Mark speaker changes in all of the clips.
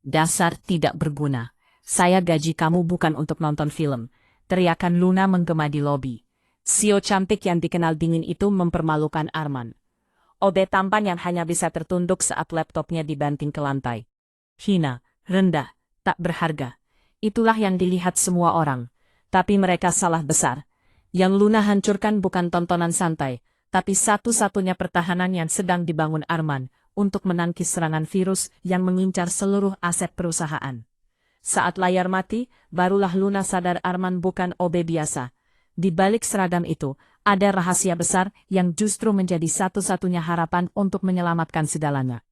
Speaker 1: Dasar tidak berguna. Saya gaji kamu bukan untuk nonton film. Teriakan Luna menggema di lobi. Sio cantik yang dikenal dingin itu mempermalukan Arman. Ode tampan yang hanya bisa tertunduk saat laptopnya dibanting ke lantai. Hina, rendah, tak berharga. Itulah yang dilihat semua orang. Tapi mereka salah besar. Yang Luna hancurkan bukan tontonan santai, tapi satu-satunya pertahanan yang sedang dibangun Arman untuk menangkis serangan virus yang mengincar seluruh aset perusahaan. Saat layar mati, barulah Luna sadar Arman bukan OB biasa. Di balik seragam itu, ada rahasia besar yang justru menjadi satu-satunya harapan untuk menyelamatkan segalanya.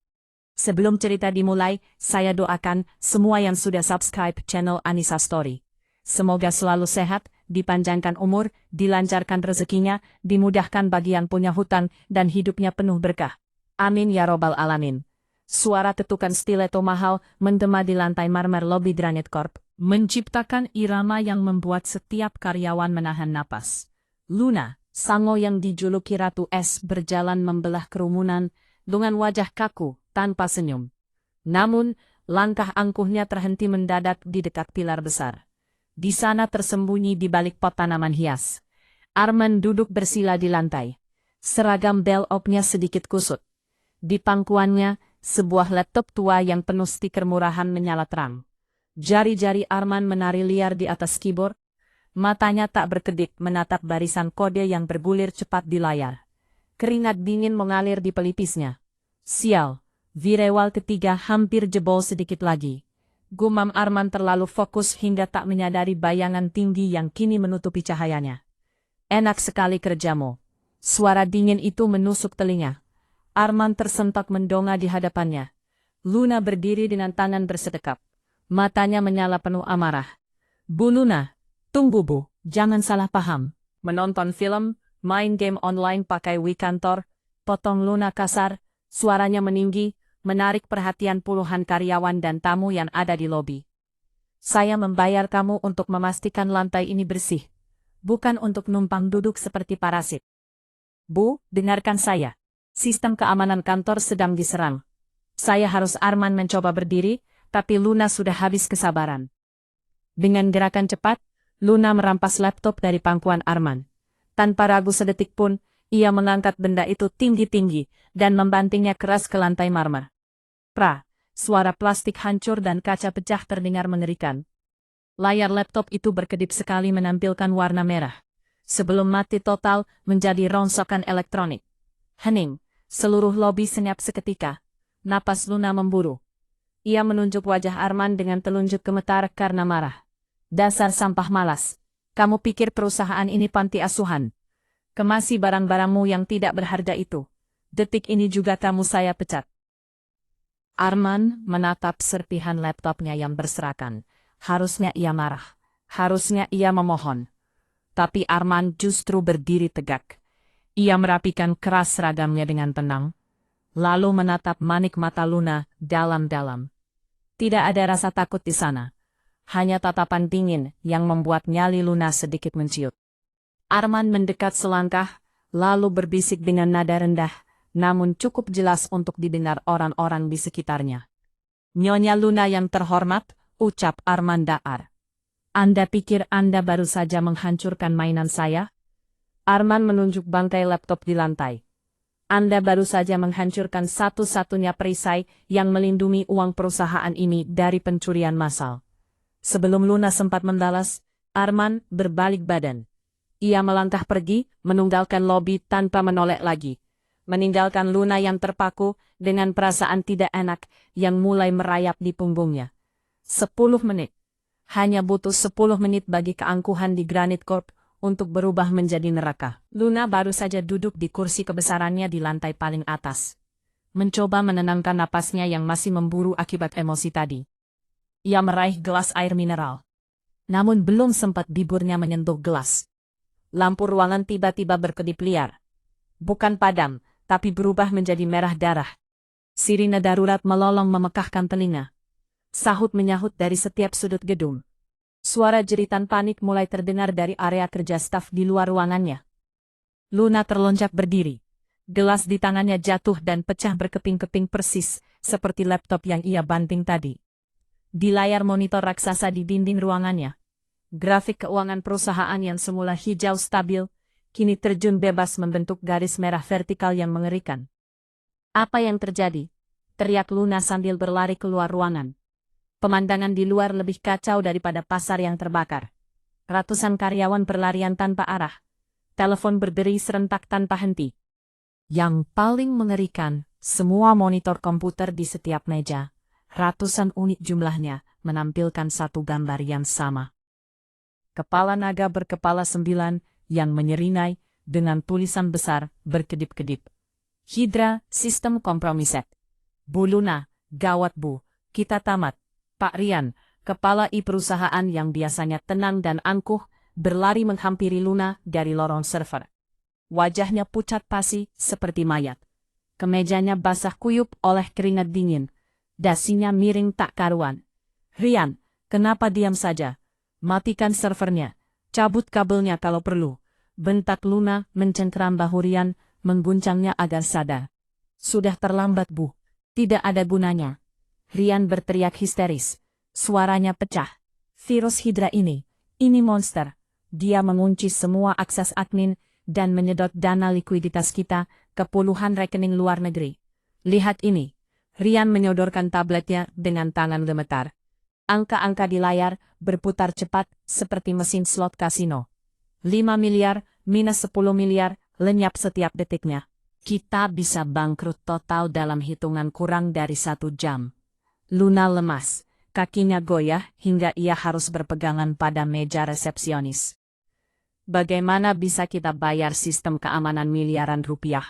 Speaker 1: Sebelum cerita dimulai, saya doakan semua yang sudah subscribe channel Anissa Story. Semoga selalu sehat, dipanjangkan umur, dilancarkan rezekinya, dimudahkan bagi yang punya hutang, dan hidupnya penuh berkah. Amin ya robbal alamin. Suara tetukan stiletto mahal menggema di lantai marmer lobi Granite Corp, menciptakan irama yang membuat setiap karyawan menahan napas. Luna, sango yang dijuluki Ratu Es, berjalan membelah kerumunan dengan wajah kaku, tanpa senyum. Namun, langkah angkuhnya terhenti mendadak di dekat pilar besar. Di sana tersembunyi di balik pot tanaman hias. Arman duduk bersila di lantai. Seragam bell-op-nya sedikit kusut. Di pangkuannya, sebuah laptop tua yang penuh stiker murahan menyala terang. Jari-jari Arman menari liar di atas keyboard. Matanya tak berkedip menatap barisan kode yang bergulir cepat di layar. Keringat dingin mengalir di pelipisnya. Sial, virewal ketiga hampir jebol sedikit lagi. Gumam Arman terlalu fokus hingga tak menyadari bayangan tinggi yang kini menutupi cahayanya. Enak sekali kerjamu. Suara dingin itu menusuk telinga. Arman tersentak mendongak di hadapannya. Luna berdiri dengan tangan bersedekap. Matanya menyala penuh amarah. Bu Luna, tunggu bu, jangan salah paham. Menonton film, main game online pakai Wii kantor, potong Luna kasar, suaranya meninggi, menarik perhatian puluhan karyawan dan tamu yang ada di lobi. Saya membayar kamu untuk memastikan lantai ini bersih, bukan untuk numpang duduk seperti parasit. Bu, dengarkan saya. Sistem keamanan kantor sedang diserang. Saya harus Arman mencoba berdiri, tapi Luna sudah habis kesabaran. Dengan gerakan cepat, Luna merampas laptop dari pangkuan Arman. Tanpa ragu sedetik pun, ia mengangkat benda itu tinggi-tinggi dan membantingnya keras ke lantai marmer. Suara plastik hancur dan kaca pecah terdengar mengerikan. Layar laptop itu berkedip sekali menampilkan warna merah. Sebelum mati total menjadi rongsokan elektronik. Hening, seluruh lobi senyap seketika. Napas Luna memburu. Ia menunjuk wajah Arman dengan telunjuk gemetar karena marah. Dasar sampah malas. Kamu pikir perusahaan ini panti asuhan? Kemasi barang-barangmu yang tidak berharga itu. Detik ini juga kamu saya pecat. Arman menatap serpihan laptopnya yang berserakan. Harusnya ia marah. Harusnya ia memohon. Tapi Arman justru berdiri tegak. Ia merapikan keras seragamnya dengan tenang. Lalu menatap manik mata Luna dalam-dalam. Tidak ada rasa takut di sana. Hanya tatapan dingin yang membuat nyali Luna sedikit menciut. Arman mendekat selangkah, lalu berbisik dengan nada rendah, namun cukup jelas untuk didengar orang-orang di sekitarnya. Nyonya Luna yang terhormat, ucap Arman daar. Anda pikir Anda baru saja menghancurkan mainan saya? Arman menunjuk bangkai laptop di lantai. Anda baru saja menghancurkan satu-satunya perisai yang melindungi uang perusahaan ini dari pencurian massal. Sebelum Luna sempat membalas, Arman berbalik badan. Ia melangkah pergi, meninggalkan lobi tanpa menoleh lagi. Meninggalkan Luna yang terpaku dengan perasaan tidak enak yang mulai merayap di punggungnya. 10 menit. Hanya butuh 10 menit bagi keangkuhan di Granite Corp untuk berubah menjadi neraka. Luna baru saja duduk di kursi kebesarannya di lantai paling atas. Mencoba menenangkan napasnya yang masih memburu akibat emosi tadi. Ia meraih gelas air mineral. Namun belum sempat bibirnya menyentuh gelas. Lampu ruangan tiba-tiba berkedip liar. Bukan padam, tapi berubah menjadi merah darah. Sirine darurat melolong memekakkan telinga. Sahut menyahut dari setiap sudut gedung. Suara jeritan panik mulai terdengar dari area kerja staf di luar ruangannya. Luna terlonjak berdiri. Gelas di tangannya jatuh dan pecah berkeping-keping persis, seperti laptop yang ia banting tadi. Di layar monitor raksasa di dinding ruangannya, grafik keuangan perusahaan yang semula hijau stabil, kini terjun bebas membentuk garis merah vertikal yang mengerikan. "Apa yang terjadi?" teriak Luna sambil berlari keluar ruangan. Pemandangan di luar lebih kacau daripada pasar yang terbakar. Ratusan karyawan berlarian tanpa arah. Telepon berderi serentak tanpa henti. Yang paling mengerikan, semua monitor komputer di setiap meja, ratusan unit jumlahnya, menampilkan satu gambar yang sama. Kepala naga berkepala 9 yang menyeringai dengan tulisan besar berkedip-kedip. "Hydra, sistem kompromi set." "Bu Luna, gawat Bu, kita tamat." Pak Rian, kepala perusahaan yang biasanya tenang dan angkuh, berlari menghampiri Luna dari lorong server. Wajahnya pucat pasi seperti mayat. Kemejanya basah kuyup oleh keringat dingin. Dasinya miring tak karuan. "Rian, kenapa diam saja? Matikan servernya. Cabut kabelnya kalau perlu." Bentak Luna mencengkeram bahu Rian, mengguncangnya agar sadar. "Sudah terlambat Bu. Tidak ada gunanya." Rian berteriak histeris. Suaranya pecah. "Virus Hydra ini monster. Dia mengunci semua akses admin dan menyedot dana likuiditas kita ke puluhan rekening luar negeri. Lihat ini." Rian menyodorkan tabletnya dengan tangan gemetar. Angka-angka di layar berputar cepat seperti mesin slot kasino. 5 miliar minus 10 miliar lenyap setiap detiknya. "Kita bisa bangkrut total dalam hitungan kurang dari 1 jam." Luna lemas. Kakinya goyah hingga ia harus berpegangan pada meja resepsionis. "Bagaimana bisa kita bayar sistem keamanan miliaran rupiah?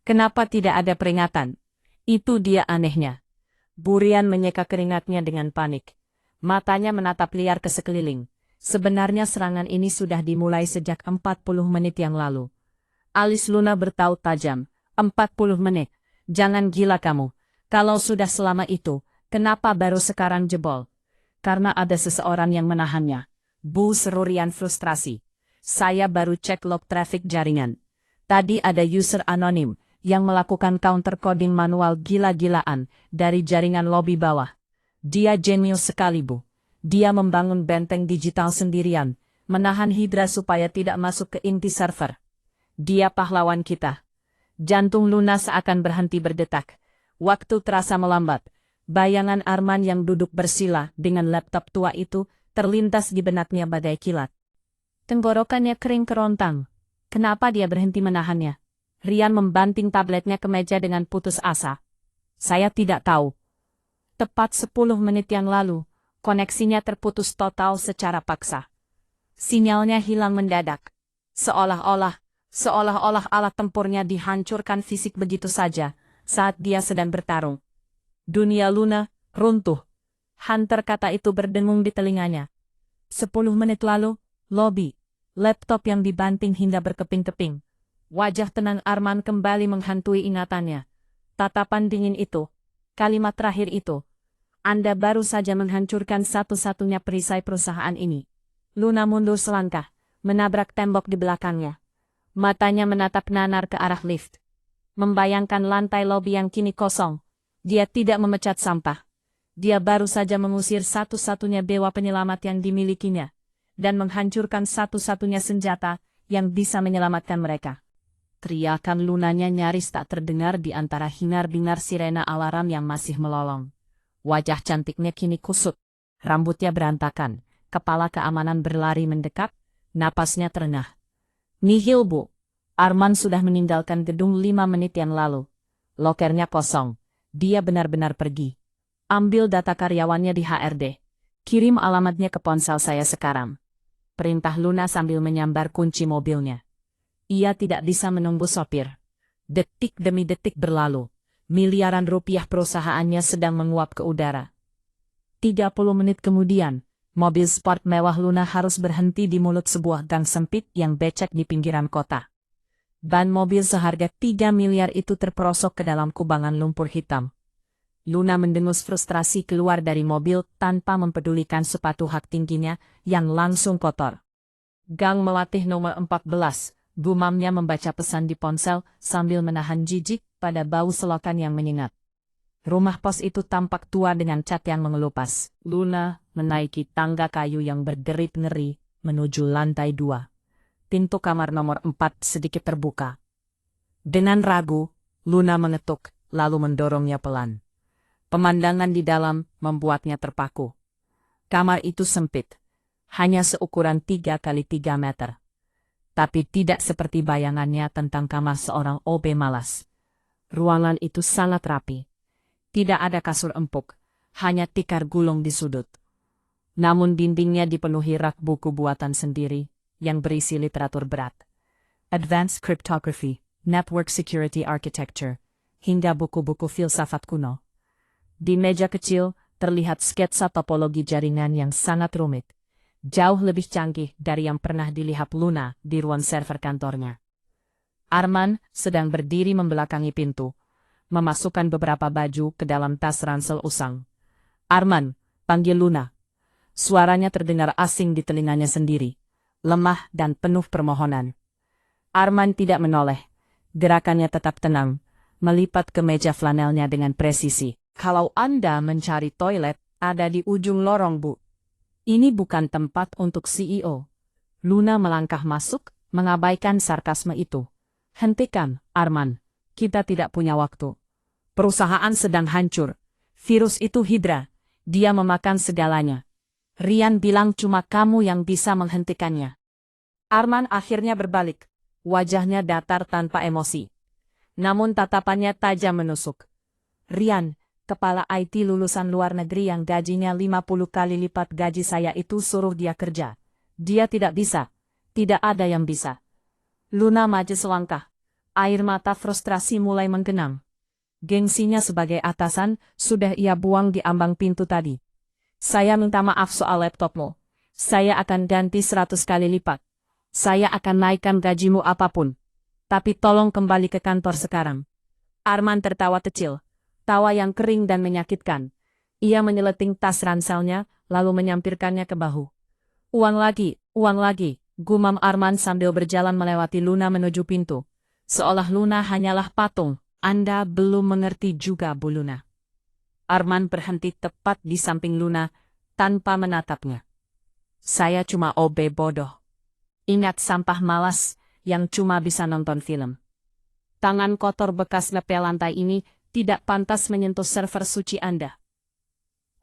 Speaker 1: Kenapa tidak ada peringatan?" Itu dia anehnya. Bu Rian menyeka keringatnya dengan panik. Matanya menatap liar ke sekeliling. Sebenarnya serangan ini sudah dimulai sejak 40 menit yang lalu. Alis Luna bertaut tajam. 40 menit? Jangan gila kamu. Kalau sudah selama itu, kenapa baru sekarang jebol? "Karena ada seseorang yang menahannya." Bu, seru Rian frustrasi. "Saya baru cek log traffic jaringan. Tadi ada user anonim yang melakukan counter coding manual gila-gilaan dari jaringan lobi bawah. Dia jenius sekali Bu. Dia membangun benteng digital sendirian, menahan Hydra supaya tidak masuk ke inti server. Dia pahlawan kita." Jantung Luna seakan berhenti berdetak. Waktu terasa melambat. Bayangan Arman yang duduk bersila dengan laptop tua itu terlintas di benaknya bagai kilat. Tenggorokannya kering kerontang. Kenapa dia berhenti menahannya? Rian membanting tabletnya ke meja dengan putus asa. "Saya tidak tahu. Tepat 10 menit yang lalu, koneksinya terputus total secara paksa. Sinyalnya hilang mendadak. Seolah-olah alat tempurnya dihancurkan fisik begitu saja saat dia sedang bertarung." Dunia Luna runtuh. Hunter kata itu berdengung di telinganya. 10 menit lalu, lobi, laptop yang dibanting hingga berkeping-keping. Wajah tenang Arman kembali menghantui ingatannya. Tatapan dingin itu, kalimat terakhir itu. "Anda baru saja menghancurkan satu-satunya perisai perusahaan ini." Luna mundur selangkah, menabrak tembok di belakangnya. Matanya menatap nanar ke arah lift. Membayangkan lantai lobi yang kini kosong. Dia tidak memecat sampah. Dia baru saja mengusir satu-satunya dewa penyelamat yang dimilikinya, dan menghancurkan satu-satunya senjata yang bisa menyelamatkan mereka. Teriakan Lunanya nyaris tak terdengar di antara hingar-bingar sirena alarm yang masih melolong. Wajah cantiknya kini kusut, rambutnya berantakan, kepala keamanan berlari mendekat, napasnya terengah. "Nihil Bu, Arman sudah meninggalkan gedung 5 menit yang lalu. Lokernya kosong, dia benar-benar pergi. Ambil data karyawannya di HRD. Kirim alamatnya ke ponsel saya sekarang." Perintah Luna sambil menyambar kunci mobilnya. Ia tidak bisa menunggu sopir. Detik demi detik berlalu. Miliaran rupiah perusahaannya sedang menguap ke udara. 30 menit kemudian, mobil sport mewah Luna harus berhenti di mulut sebuah gang sempit yang becek di pinggiran kota. Ban mobil seharga 3 miliar itu terperosok ke dalam kubangan lumpur hitam. Luna mendengus frustrasi keluar dari mobil tanpa mempedulikan sepatu hak tingginya yang langsung kotor. "Gang Melatih nomor 14, gumamnya membaca pesan di ponsel sambil menahan jijik pada bau selokan yang menyengat. Rumah pos itu tampak tua dengan cat yang mengelupas. Luna menaiki tangga kayu yang berderit ngeri menuju lantai 2. Pintu kamar nomor 4 sedikit terbuka. Dengan ragu, Luna mengetuk, lalu mendorongnya pelan. Pemandangan di dalam membuatnya terpaku. Kamar itu sempit, hanya seukuran 3 kali 3 meter. Tapi tidak seperti bayangannya tentang kamar seorang OB malas. Ruangan itu sangat rapi. Tidak ada kasur empuk, hanya tikar gulung di sudut. Namun dindingnya dipenuhi rak buku buatan sendiri yang berisi literatur berat. Advanced Cryptography, Network Security Architecture, hingga buku-buku filsafat kuno. Di meja kecil, terlihat sketsa topologi jaringan yang sangat rumit. Jauh lebih canggih dari yang pernah dilihat Luna di ruang server kantornya. Arman sedang berdiri membelakangi pintu, memasukkan beberapa baju ke dalam tas ransel usang. "Arman," panggil Luna. Suaranya terdengar asing di telinganya sendiri, lemah dan penuh permohonan. Arman tidak menoleh. Gerakannya tetap tenang, melipat ke meja flanelnya dengan presisi. "Kalau Anda mencari toilet, ada di ujung lorong, Bu. Ini bukan tempat untuk CEO." Luna melangkah masuk, mengabaikan sarkasme itu. "Hentikan, Arman. Kita tidak punya waktu. Perusahaan sedang hancur. Virus itu Hydra. Dia memakan segalanya. Rian bilang cuma kamu yang bisa menghentikannya." Arman akhirnya berbalik. Wajahnya datar tanpa emosi. Namun tatapannya tajam menusuk. "Rian, kepala IT lulusan luar negeri yang gajinya 50 kali lipat gaji saya itu suruh dia kerja. Dia tidak bisa. Tidak ada yang bisa." Luna maju selangkah. Air mata frustrasi mulai menggenang. Gengsinya sebagai atasan sudah ia buang di ambang pintu tadi. "Saya minta maaf soal laptopmu. Saya akan ganti 100 kali lipat. Saya akan naikkan gajimu apapun. Tapi tolong kembali ke kantor sekarang." Arman tertawa kecil. Tawa yang kering dan menyakitkan. Ia menyeleting tas ranselnya, lalu menyampirkannya ke bahu. Uang lagi, gumam Arman sambil berjalan melewati Luna menuju pintu. Seolah Luna hanyalah patung. "Anda belum mengerti juga, Bu Luna." Arman berhenti tepat di samping Luna, tanpa menatapnya. "Saya cuma OB bodoh. Ingat sampah malas yang cuma bisa nonton film. Tangan kotor bekas ngepel lantai ini tidak pantas menyentuh server suci Anda."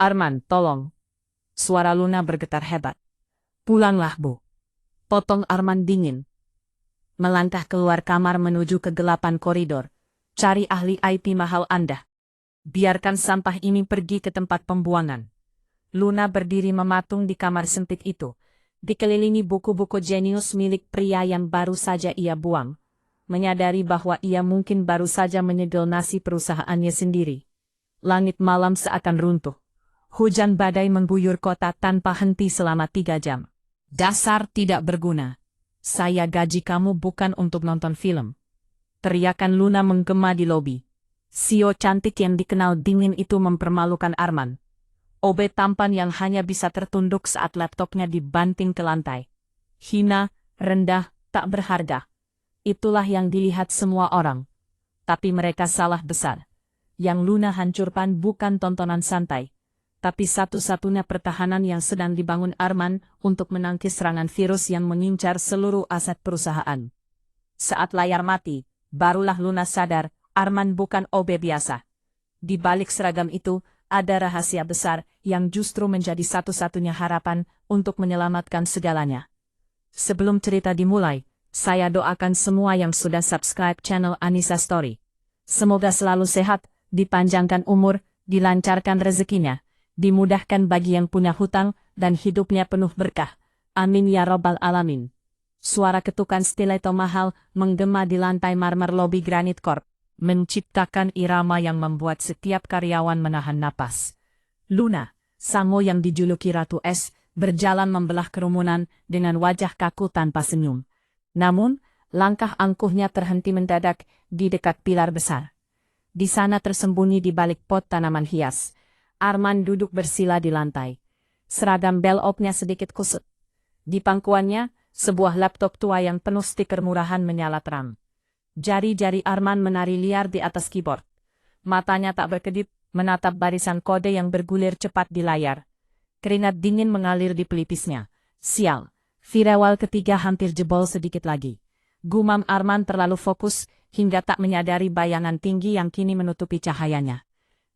Speaker 1: "Arman, tolong." Suara Luna bergetar hebat. "Pulanglah, Bu." Potong Arman dingin. Melangkah keluar kamar menuju kegelapan koridor. "Cari ahli IP mahal Anda. Biarkan sampah ini pergi ke tempat pembuangan." Luna berdiri mematung di kamar sempit itu, dikelilingi buku-buku jenius milik pria yang baru saja ia buang. Menyadari bahwa ia mungkin baru saja menyegel nasi perusahaannya sendiri. Langit malam seakan runtuh. Hujan badai mengguyur kota tanpa henti selama 3 jam. "Dasar tidak berguna. Saya gaji kamu bukan untuk nonton film." Teriakan Luna menggema di lobi. CEO cantik yang dikenal dingin itu mempermalukan Arman. OB tampan yang hanya bisa tertunduk saat laptopnya dibanting ke lantai. Hina, rendah, tak berharga. Itulah yang dilihat semua orang. Tapi mereka salah besar. Yang Luna hancurkan bukan tontonan santai, tapi satu-satunya pertahanan yang sedang dibangun Arman untuk menangkis serangan virus yang mengincar seluruh aset perusahaan. Saat layar mati, barulah Luna sadar Arman bukan OB biasa. Di balik seragam itu, ada rahasia besar yang justru menjadi satu-satunya harapan untuk menyelamatkan segalanya. Sebelum cerita dimulai, saya doakan semua yang sudah subscribe channel Anissa Story. Semoga selalu sehat, dipanjangkan umur, dilancarkan rezekinya, dimudahkan bagi yang punya hutang, dan hidupnya penuh berkah. Amin ya robbal alamin. Suara ketukan stiletto mahal menggema di lantai marmer lobi Granite Corp, menciptakan irama yang membuat setiap karyawan menahan napas. Luna, Sango yang dijuluki Ratu Es, berjalan membelah kerumunan dengan wajah kaku tanpa senyum. Namun, langkah angkuhnya terhenti mendadak di dekat pilar besar. Di sana tersembunyi di balik pot tanaman hias. Arman duduk bersila di lantai. Seragam bell-op-nya sedikit kusut. Di pangkuannya, sebuah laptop tua yang penuh stiker murahan menyala terang. Jari-jari Arman menari liar di atas keyboard. Matanya tak berkedip, menatap barisan kode yang bergulir cepat di layar. Keringat dingin mengalir di pelipisnya. Sial, firewall ketiga hampir jebol sedikit lagi. Gumam Arman terlalu fokus hingga tak menyadari bayangan tinggi yang kini menutupi cahayanya.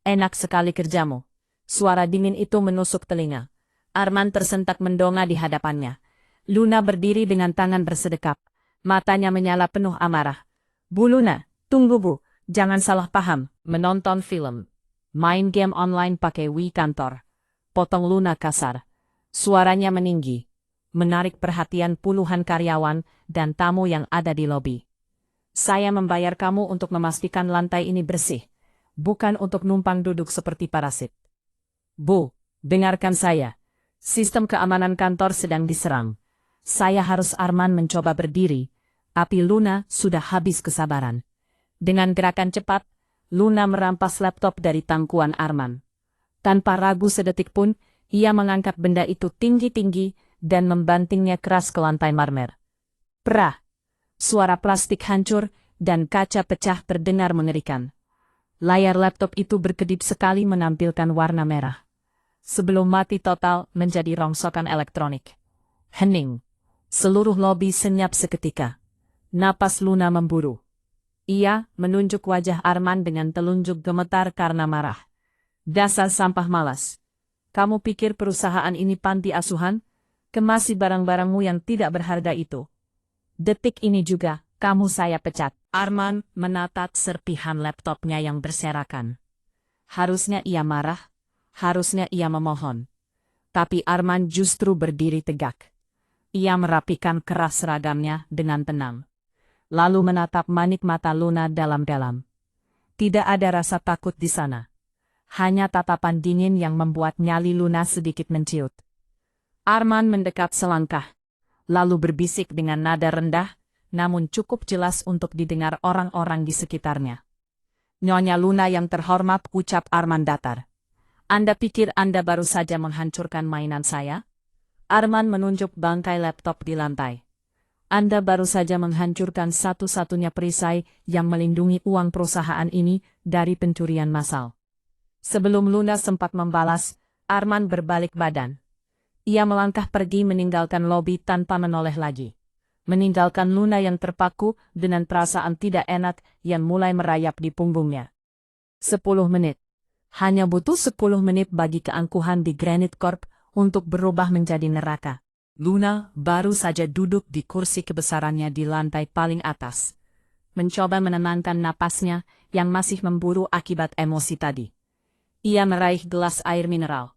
Speaker 1: Enak sekali kerjamu. Suara dingin itu menusuk telinga. Arman tersentak mendongak di hadapannya. Luna berdiri dengan tangan bersedekap. Matanya menyala penuh amarah. Bu Luna, tunggu bu, jangan salah paham. Menonton film. Main game online pakai Wii kantor. Potong Luna kasar. Suaranya meninggi. Menarik perhatian puluhan karyawan dan tamu yang ada di lobi. Saya membayar kamu untuk memastikan lantai ini bersih. Bukan untuk numpang duduk seperti parasit. Bu, dengarkan saya. Sistem keamanan kantor sedang diserang. Saya harus Arman mencoba berdiri, tapi Luna sudah habis kesabaran. Dengan gerakan cepat, Luna merampas laptop dari tangkuan Arman. Tanpa ragu sedetik pun, ia mengangkat benda itu tinggi-tinggi dan membantingnya keras ke lantai marmer. Prah! Suara plastik hancur dan kaca pecah terdengar mengerikan. Layar laptop itu berkedip sekali menampilkan warna merah. Sebelum mati total menjadi rongsokan elektronik. Hening. Seluruh lobi senyap seketika. Napas Luna memburu. Ia menunjuk wajah Arman dengan telunjuk gemetar karena marah. Dasar sampah malas. Kamu pikir perusahaan ini panti asuhan? Kemasi barang-barangmu yang tidak berharga itu. Detik ini juga, kamu saya pecat. Arman menatap serpihan laptopnya yang berserakan. Harusnya ia marah, harusnya ia memohon. Tapi Arman justru berdiri tegak. Ia merapikan keras seragamnya dengan tenang. Lalu menatap manik mata Luna dalam-dalam. Tidak ada rasa takut di sana. Hanya tatapan dingin yang membuat nyali Luna sedikit menciut. Arman mendekat selangkah. Lalu berbisik dengan nada rendah, namun cukup jelas untuk didengar orang-orang di sekitarnya. Nyonya Luna yang terhormat, ucap Arman datar. Anda pikir Anda baru saja menghancurkan mainan saya? Arman menunjuk bangkai laptop di lantai. Anda baru saja menghancurkan satu-satunya perisai yang melindungi uang perusahaan ini dari pencurian massal. Sebelum Luna sempat membalas, Arman berbalik badan. Ia melangkah pergi meninggalkan lobi tanpa menoleh lagi. Meninggalkan Luna yang terpaku dengan perasaan tidak enak yang mulai merayap di punggungnya. 10 menit. Hanya butuh 10 menit bagi keangkuhan di Granite Corp untuk berubah menjadi neraka. Luna baru saja duduk di kursi kebesarannya di lantai paling atas. Mencoba menenangkan napasnya yang masih memburu akibat emosi tadi. Ia meraih gelas air mineral.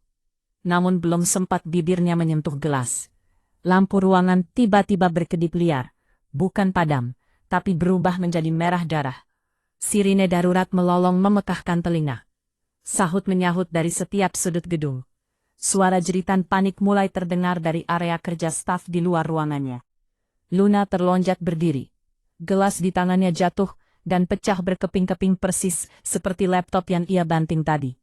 Speaker 1: Namun belum sempat bibirnya menyentuh gelas. Lampu ruangan tiba-tiba berkedip liar. Bukan padam, tapi berubah menjadi merah darah. Sirine darurat melolong memekakkan telinga. Sahut menyahut dari setiap sudut gedung. Suara jeritan panik mulai terdengar dari area kerja staf di luar ruangannya. Luna terlonjak berdiri. Gelas di tangannya jatuh dan pecah berkeping-keping persis seperti laptop yang ia banting tadi.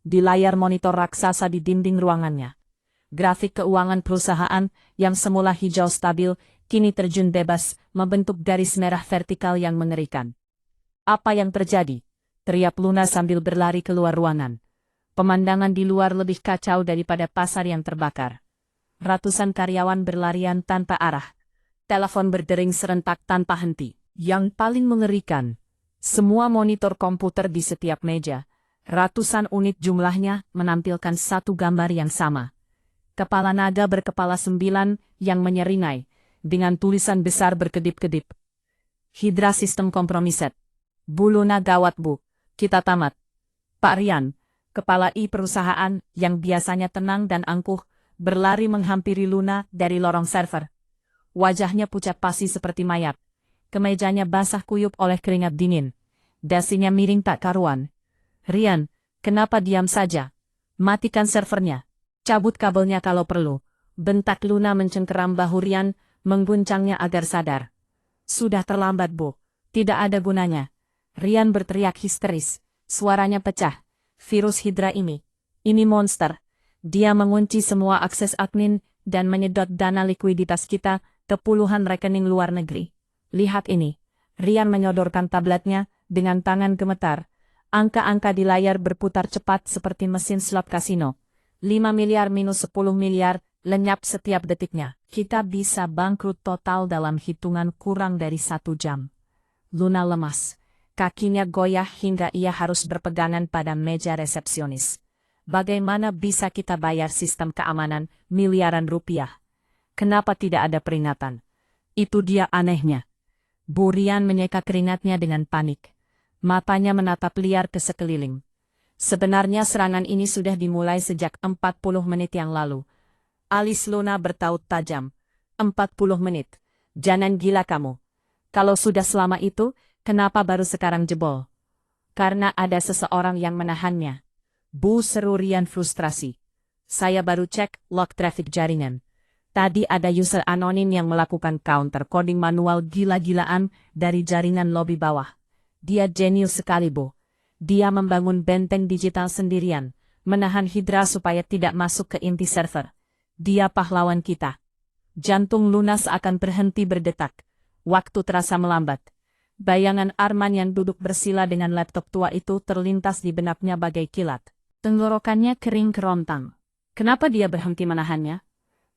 Speaker 1: Di layar monitor raksasa di dinding ruangannya, grafik keuangan perusahaan yang semula hijau stabil kini terjun bebas membentuk garis merah vertikal yang mengerikan. Apa yang terjadi? Teriak Luna sambil berlari keluar ruangan. Pemandangan di luar lebih kacau daripada pasar yang terbakar. Ratusan karyawan berlarian tanpa arah. Telepon berdering serentak tanpa henti. Yang paling mengerikan, semua monitor komputer di setiap meja, ratusan unit jumlahnya, menampilkan satu gambar yang sama. Kepala naga berkepala 9 yang menyeringai, dengan tulisan besar berkedip-kedip. Hydra System Compromised. Bu Luna gawat bu, kita tamat. Pak Rian, kepala perusahaan yang biasanya tenang dan angkuh, berlari menghampiri Luna dari lorong server. Wajahnya pucat pasi seperti mayat. Kemejanya basah kuyup oleh keringat dingin. Dasinya miring tak karuan. Rian, kenapa diam saja? Matikan servernya. Cabut kabelnya kalau perlu. Bentak Luna mencengkeram bahu Rian, mengguncangnya agar sadar. Sudah terlambat bu, tidak ada gunanya. Rian berteriak histeris, suaranya pecah. Virus Hydra ini monster. Dia mengunci semua akses admin dan menyedot dana likuiditas kita ke puluhan rekening luar negeri. Lihat ini. Rian menyodorkan tabletnya dengan tangan gemetar. Angka-angka di layar berputar cepat seperti mesin slot kasino. 5 miliar minus 10 miliar, lenyap setiap detiknya. Kita bisa bangkrut total dalam hitungan kurang dari 1 jam. Luna lemas. Kakinya goyah hingga ia harus berpegangan pada meja resepsionis. Bagaimana bisa kita bayar sistem keamanan miliaran rupiah? Kenapa tidak ada peringatan? Itu dia anehnya. Bu Rian menyeka keringatnya dengan panik. Matanya menatap liar ke sekeliling. Sebenarnya serangan ini sudah dimulai sejak 40 menit yang lalu. Alis Luna bertaut tajam. 40 menit. Jangan gila kamu. Kalau sudah selama itu, kenapa baru sekarang jebol? Karena ada seseorang yang menahannya. Bu, seru Rian frustrasi. Saya baru cek log traffic jaringan. Tadi ada user anonim yang melakukan counter coding manual gila-gilaan dari jaringan lobi bawah. Dia jenius sekali, Bu. Dia membangun benteng digital sendirian, menahan Hydra supaya tidak masuk ke inti server. Dia pahlawan kita. Jantung Luna seakan berhenti berdetak. Waktu terasa melambat. Bayangan Arman yang duduk bersila dengan laptop tua itu terlintas di benaknya bagai kilat. Tenggorokannya kering kerontang. Kenapa dia berhenti menahannya?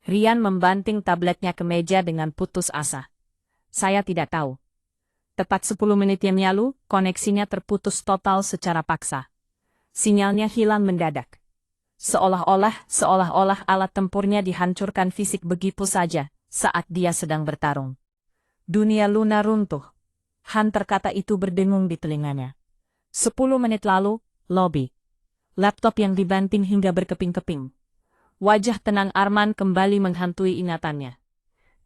Speaker 1: Rian membanting tabletnya ke meja dengan putus asa. Saya tidak tahu. Tepat 10 menit yang lalu, koneksinya terputus total secara paksa. Sinyalnya hilang mendadak. Seolah-olah alat tempurnya dihancurkan fisik begitu saja saat dia sedang bertarung. Dunia Luna runtuh. Hunter kata itu berdengung di telinganya. 10 menit lalu, lobi. Laptop yang dibanting hingga berkeping-keping. Wajah tenang Arman kembali menghantui ingatannya.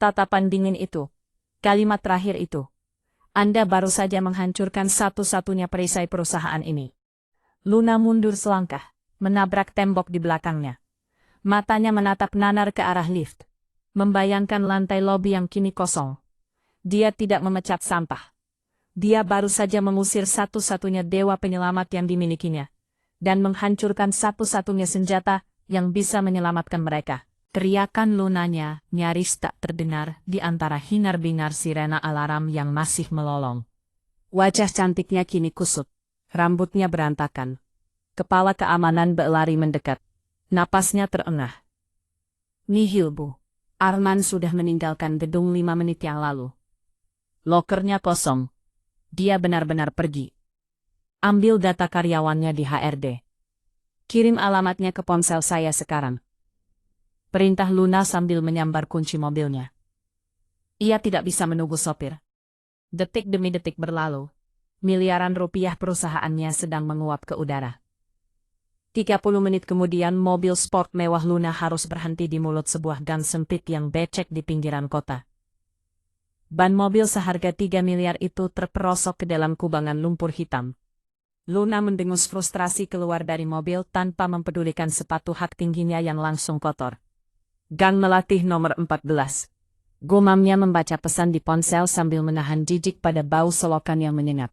Speaker 1: Tatapan dingin itu. Kalimat terakhir itu. Anda baru saja menghancurkan satu-satunya perisai perusahaan ini. Luna mundur selangkah, menabrak tembok di belakangnya. Matanya menatap nanar ke arah lift. Membayangkan lantai lobi yang kini kosong. Dia tidak memecat sampah. Dia baru saja mengusir satu-satunya dewa penyelamat yang dimilikinya. Dan menghancurkan satu-satunya senjata yang bisa menyelamatkan mereka. Teriakan Lunanya nyaris tak terdengar di antara hinar-bingar sirena alarm yang masih melolong. Wajah cantiknya kini kusut. Rambutnya berantakan. Kepala keamanan berlari mendekat. Napasnya terengah. Nihil, Bu. Arman sudah meninggalkan gedung 5 menit yang lalu. Lokernya kosong. Dia benar-benar pergi. Ambil data karyawannya di HRD. Kirim alamatnya ke ponsel saya sekarang. Perintah Luna sambil menyambar kunci mobilnya. Ia tidak bisa menunggu sopir. Detik demi detik berlalu. Miliaran rupiah perusahaannya sedang menguap ke udara. 30 menit kemudian mobil sport mewah Luna harus berhenti di mulut sebuah gang sempit yang becek di pinggiran kota. Ban mobil seharga 3 miliar itu terperosok ke dalam kubangan lumpur hitam. Luna mendengus frustrasi keluar dari mobil tanpa mempedulikan sepatu hak tingginya yang langsung kotor. Gang Melatih nomor 14. Gumamnya membaca pesan di ponsel sambil menahan jijik pada bau selokan yang menyengat.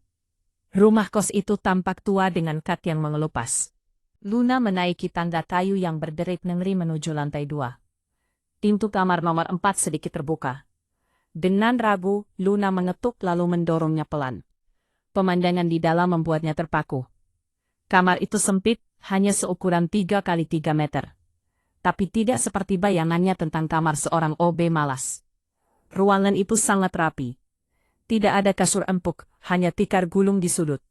Speaker 1: Rumah kos itu tampak tua dengan kat yang mengelupas. Luna menaiki tangga kayu yang berderit ngeri menuju lantai 2. Pintu kamar nomor 4 sedikit terbuka. Dengan ragu, Luna mengetuk lalu mendorongnya pelan. Pemandangan di dalam membuatnya terpaku. Kamar itu sempit, hanya seukuran 3 kali 3 meter. Tapi tidak seperti bayangannya tentang kamar seorang OB malas. Ruangan itu sangat rapi. Tidak ada kasur empuk, hanya tikar gulung di sudut.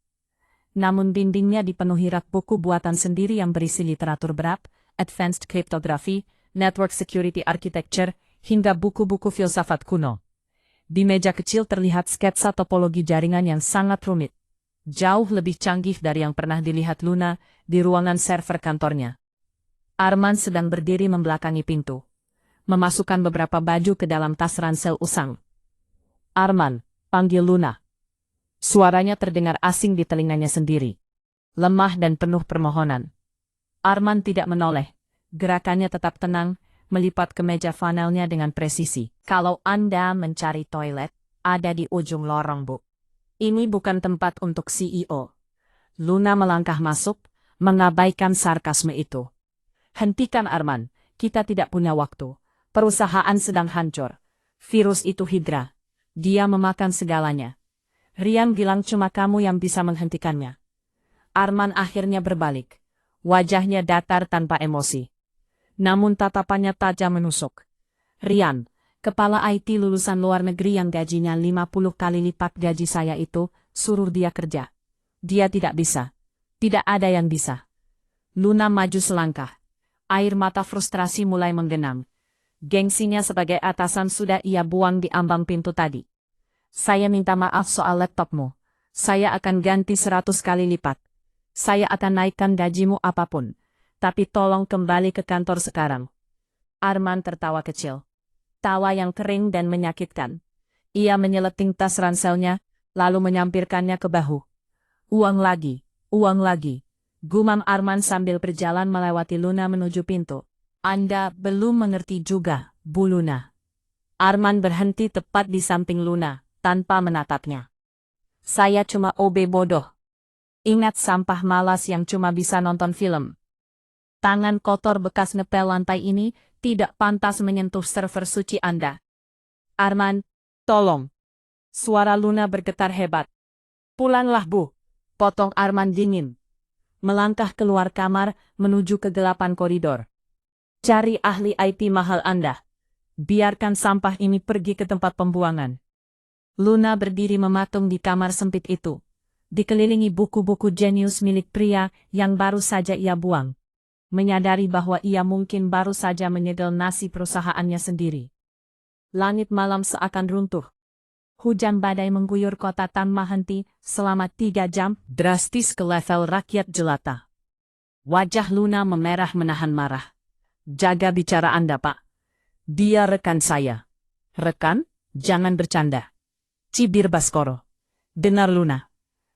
Speaker 1: Namun dindingnya dipenuhi rak buku buatan sendiri yang berisi literatur berat, advanced cryptography, network security architecture, hingga buku-buku filsafat kuno. Di meja kecil terlihat sketsa topologi jaringan yang sangat rumit. Jauh lebih canggih dari yang pernah dilihat Luna di ruangan server kantornya. Arman sedang berdiri membelakangi pintu. Memasukkan beberapa baju ke dalam tas ransel usang. Arman, panggil Luna. Suaranya terdengar asing di telinganya sendiri. Lemah dan penuh permohonan. Arman tidak menoleh. Gerakannya tetap tenang, melipat ke meja flanelnya dengan presisi. Kalau Anda mencari toilet, ada di ujung lorong, Bu. Ini bukan tempat untuk CEO. Luna melangkah masuk, mengabaikan sarkasme itu. Hentikan Arman, kita tidak punya waktu. Perusahaan sedang hancur. Virus itu Hydra. Dia memakan segalanya. Rian bilang cuma kamu yang bisa menghentikannya. Arman akhirnya berbalik. Wajahnya datar tanpa emosi. Namun tatapannya tajam menusuk. Rian, kepala IT lulusan luar negeri yang gajinya 50 kali lipat gaji saya itu, suruh dia kerja. Dia tidak bisa. Tidak ada yang bisa. Luna maju selangkah. Air mata frustrasi mulai menggenang. Gengsinya sebagai atasan sudah ia buang di ambang pintu tadi. Saya minta maaf soal laptopmu. Saya akan ganti 100 kali lipat. Saya akan naikkan gajimu apapun. Tapi tolong kembali ke kantor sekarang. Arman tertawa kecil. Tawa yang kering dan menyakitkan. Ia menyeleting tas ranselnya, lalu menyampirkannya ke bahu. Uang lagi, uang lagi. Gumam Arman sambil berjalan melewati Luna menuju pintu. Anda belum mengerti juga, Bu Luna. Arman berhenti tepat di samping Luna, tanpa menatapnya. Saya cuma OB bodoh. Ingat sampah malas yang cuma bisa nonton film. Tangan kotor bekas ngepel lantai ini tidak pantas menyentuh server suci Anda. Arman, tolong. Suara Luna bergetar hebat. Pulanglah Bu. Potong Arman dingin. Melangkah keluar kamar menuju kegelapan koridor. Cari ahli IT mahal Anda. Biarkan sampah ini pergi ke tempat pembuangan. Luna berdiri mematung di kamar sempit itu. Dikelilingi buku-buku jenius milik pria yang baru saja ia buang. Menyadari bahwa ia mungkin baru saja menyegel nasib perusahaannya sendiri. Langit malam seakan runtuh. Hujan badai mengguyur kota tanpa henti selama 3 jam, drastis ke level rakyat jelata. Wajah Luna memerah menahan marah. Jaga bicara Anda, Pak. Dia rekan saya. Rekan? Jangan bercanda. Cibir Baskoro. Dengar Luna.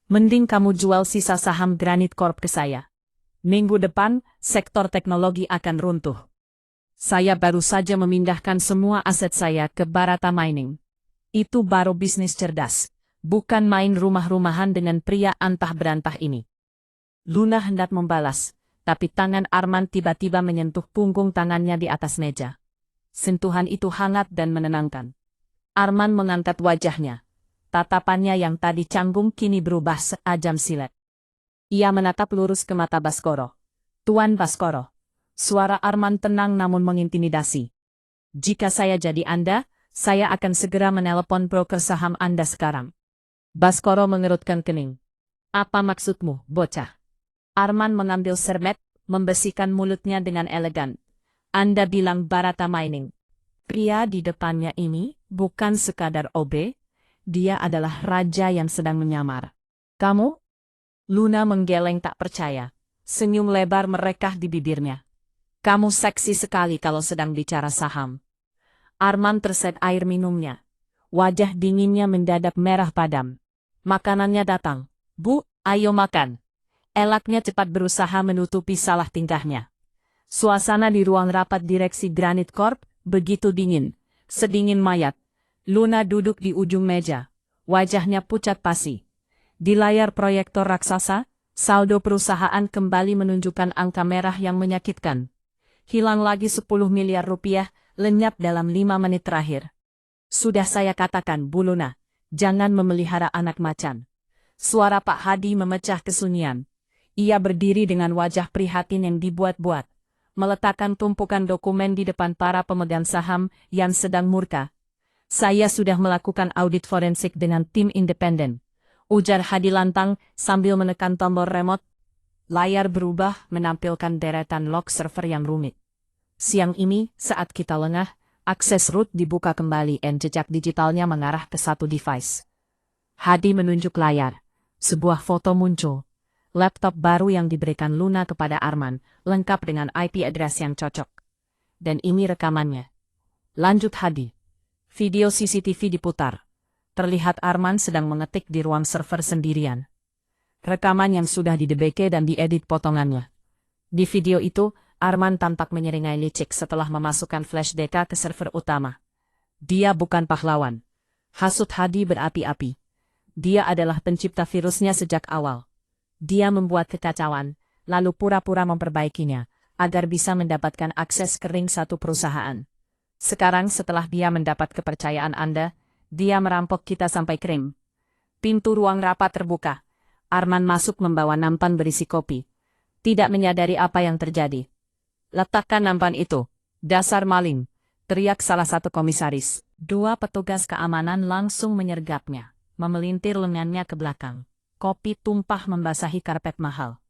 Speaker 1: Mending kamu jual sisa saham Granite Corp ke saya. Minggu depan, sektor teknologi akan runtuh. Saya baru saja memindahkan semua aset saya ke Barata Mining. Itu baru bisnis cerdas, bukan main rumah-rumahan dengan pria antah berantah ini. Luna hendak membalas, tapi tangan Arman tiba-tiba menyentuh punggung tangannya di atas meja. Sentuhan itu hangat dan menenangkan. Arman mengangkat wajahnya. Tatapannya yang tadi canggung kini berubah seajam silet. Ia menatap lurus ke mata Baskoro. Tuan Baskoro. Suara Arman tenang namun mengintimidasi. Jika saya jadi Anda, saya akan segera menelepon broker saham Anda sekarang. Baskoro mengerutkan kening. Apa maksudmu, bocah? Arman mengambil sermet, membersihkan mulutnya dengan elegan. Anda bilang Barata Mining. Pria di depannya ini bukan sekadar OB. Dia adalah raja yang sedang menyamar. Kamu? Luna menggeleng tak percaya. Senyum lebar merekah di bibirnya. Kamu seksi sekali kalau sedang bicara saham. Arman terset air minumnya. Wajah dinginnya mendadak merah padam. Makanannya datang. Bu, ayo makan. Elaknya cepat berusaha menutupi salah tingkahnya. Suasana di ruang rapat direksi Granite Corp begitu dingin. Sedingin mayat. Luna duduk di ujung meja. Wajahnya pucat pasi. Di layar proyektor raksasa, saldo perusahaan kembali menunjukkan angka merah yang menyakitkan. Hilang lagi 10 miliar rupiah, lenyap dalam 5 menit terakhir. Sudah saya katakan, Bu Luna, jangan memelihara anak macan. Suara Pak Hadi memecah kesunyian. Ia berdiri dengan wajah prihatin yang dibuat-buat, meletakkan tumpukan dokumen di depan para pemegang saham yang sedang murka. Saya sudah melakukan audit forensik dengan tim independen. Ujar Hadi lantang sambil menekan tombol remote. Layar berubah menampilkan deretan log server yang rumit. Siang ini, saat kita lengah, akses root dibuka kembali dan jejak digitalnya mengarah ke satu device. Hadi menunjuk layar. Sebuah foto muncul. Laptop baru yang diberikan Luna kepada Arman, lengkap dengan IP address yang cocok. Dan ini rekamannya. Lanjut Hadi. Video CCTV diputar. Terlihat Arman sedang mengetik di ruang server sendirian. Rekaman yang sudah didebeke dan diedit potongannya. Di video itu, Arman tampak menyeringai licik setelah memasukkan flash data ke server utama. Dia bukan pahlawan. Hasut Hadi berapi-api. Dia adalah pencipta virusnya sejak awal. Dia membuat kekacauan, lalu pura-pura memperbaikinya, agar bisa mendapatkan akses ke ring satu perusahaan. Sekarang setelah dia mendapat kepercayaan Anda, dia merampok kita sampai krim. Pintu ruang rapat terbuka. Arman masuk membawa nampan berisi kopi. Tidak menyadari apa yang terjadi. "Letakkan nampan itu. Dasar maling!" teriak salah satu komisaris. Dua petugas keamanan langsung menyergapnya, memelintir lengannya ke belakang. Kopi tumpah membasahi karpet mahal.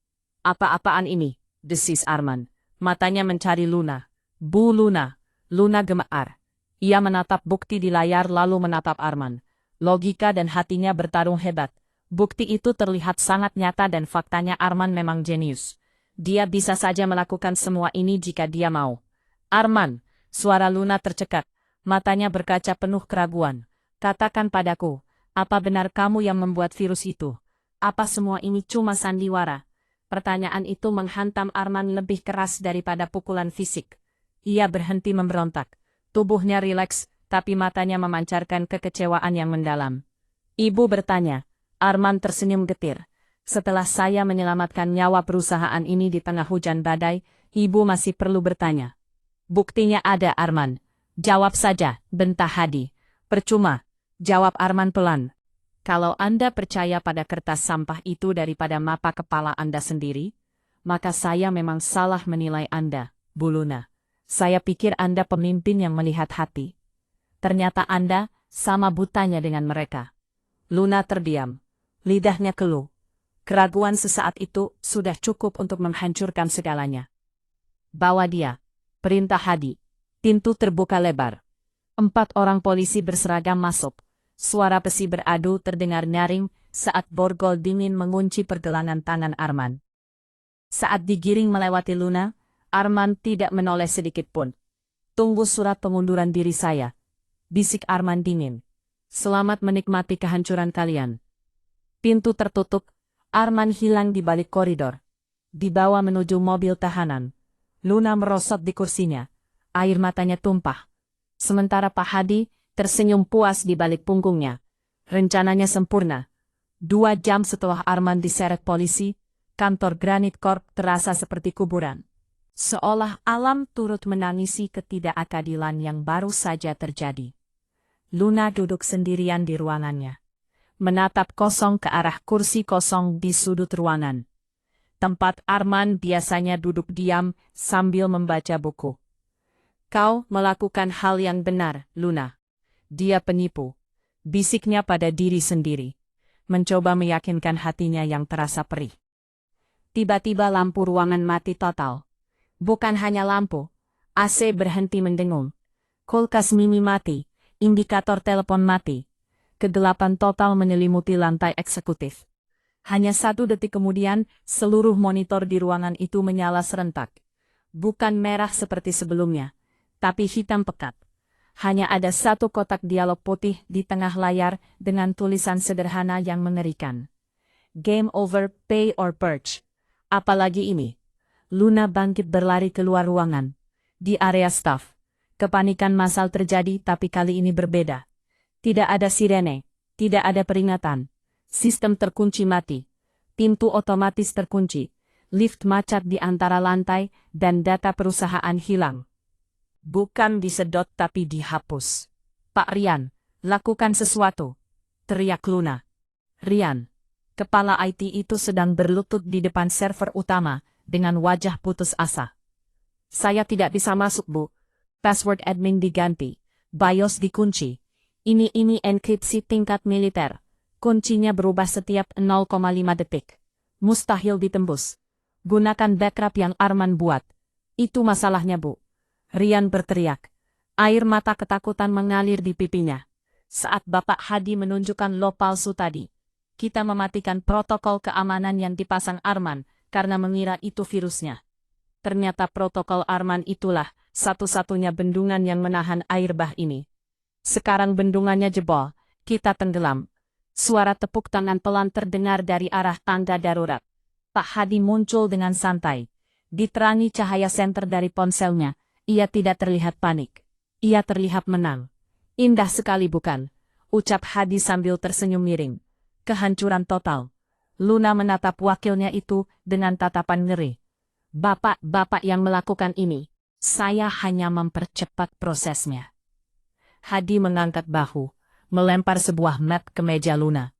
Speaker 1: "Apa-apaan ini?" desis Arman. Matanya mencari Luna. "Bu Luna." Luna gemetar. Ia menatap bukti di layar lalu menatap Arman. Logika dan hatinya bertarung hebat. Bukti itu terlihat sangat nyata dan faktanya Arman memang jenius. Dia bisa saja melakukan semua ini jika dia mau. "Arman," suara Luna tercekat. Matanya berkaca penuh keraguan. "Katakan padaku, apa benar kamu yang membuat virus itu? Apa semua ini cuma sandiwara?" Pertanyaan itu menghantam Arman lebih keras daripada pukulan fisik. Ia berhenti memberontak. Tubuhnya rileks, tapi matanya memancarkan kekecewaan yang mendalam. "Ibu bertanya." Arman tersenyum getir. "Setelah saya menyelamatkan nyawa perusahaan ini di tengah hujan badai, ibu masih perlu bertanya." "Buktinya ada, Arman. Jawab saja," bentah Hadi. "Percuma," jawab Arman pelan. "Kalau Anda percaya pada kertas sampah itu daripada mata kepala Anda sendiri, maka saya memang salah menilai Anda, Bu Luna. Saya pikir Anda pemimpin yang melihat hati. Ternyata Anda sama butanya dengan mereka." Luna terdiam. Lidahnya keluh. Keraguan sesaat itu sudah cukup untuk menghancurkan segalanya. "Bawa dia," perintah Hadi. Pintu terbuka lebar. 4 orang polisi berseragam masuk. Suara besi beradu terdengar nyaring saat borgol dingin mengunci pergelangan tangan Arman. Saat digiring melewati Luna, Arman tidak menoleh sedikit pun. "Tunggu surat pengunduran diri saya," bisik Arman dingin. "Selamat menikmati kehancuran kalian." Pintu tertutup, Arman hilang di balik koridor. Dibawa menuju mobil tahanan. Luna merosot di kursinya. Air matanya tumpah. Sementara Pak Hadi tersenyum puas di balik punggungnya. Rencananya sempurna. 2 jam setelah Arman diseret polisi, kantor Granite Corp terasa seperti kuburan. Seolah alam turut menangisi ketidakadilan yang baru saja terjadi. Luna duduk sendirian di ruangannya. Menatap kosong ke arah kursi kosong di sudut ruangan. Tempat Arman biasanya duduk diam sambil membaca buku. "Kau melakukan hal yang benar, Luna. Dia penipu," bisiknya pada diri sendiri. Mencoba meyakinkan hatinya yang terasa perih. Tiba-tiba lampu ruangan mati total. Bukan hanya lampu, AC berhenti mendengung. Kulkas mini mati, indikator telepon mati. Kegelapan total menyelimuti lantai eksekutif. Hanya 1 detik kemudian, seluruh monitor di ruangan itu menyala serentak. Bukan merah seperti sebelumnya, tapi hitam pekat. Hanya ada 1 kotak dialog putih di tengah layar dengan tulisan sederhana yang mengerikan. "Game over, pay or purge." Apalagi ini? Luna bangkit berlari keluar ruangan. Di area staf, kepanikan massal terjadi tapi kali ini berbeda. Tidak ada sirene, tidak ada peringatan. Sistem terkunci mati. Pintu otomatis terkunci. Lift macet di antara lantai dan data perusahaan hilang. Bukan disedot tapi dihapus. "Pak Rian, lakukan sesuatu," teriak Luna. Rian, kepala IT itu sedang berlutut di depan server utama dengan wajah putus asa. "Saya tidak bisa masuk, Bu. Password admin diganti. BIOS dikunci. Ini enkripsi tingkat militer. Kuncinya berubah setiap 0,5 detik. Mustahil ditembus. Gunakan backup yang Arman buat." "Itu masalahnya, Bu," Rian berteriak. Air mata ketakutan mengalir di pipinya. "Saat Bapak Hadi menunjukkan lo palsu tadi, kita mematikan protokol keamanan yang dipasang Arman karena mengira itu virusnya. Ternyata protokol Arman itulah satu-satunya bendungan yang menahan air bah ini. Sekarang bendungannya jebol, kita tenggelam." Suara tepuk tangan pelan terdengar dari arah tangga darurat. Pak Hadi muncul dengan santai. Diterangi cahaya senter dari ponselnya, ia tidak terlihat panik. Ia terlihat menang. "Indah sekali bukan?" ucap Hadi sambil tersenyum miring. "Kehancuran total." Luna menatap wakilnya itu dengan tatapan ngeri. Bapak yang melakukan ini. Saya hanya mempercepat prosesnya." Hadi mengangkat bahu, melempar sebuah map ke meja Luna.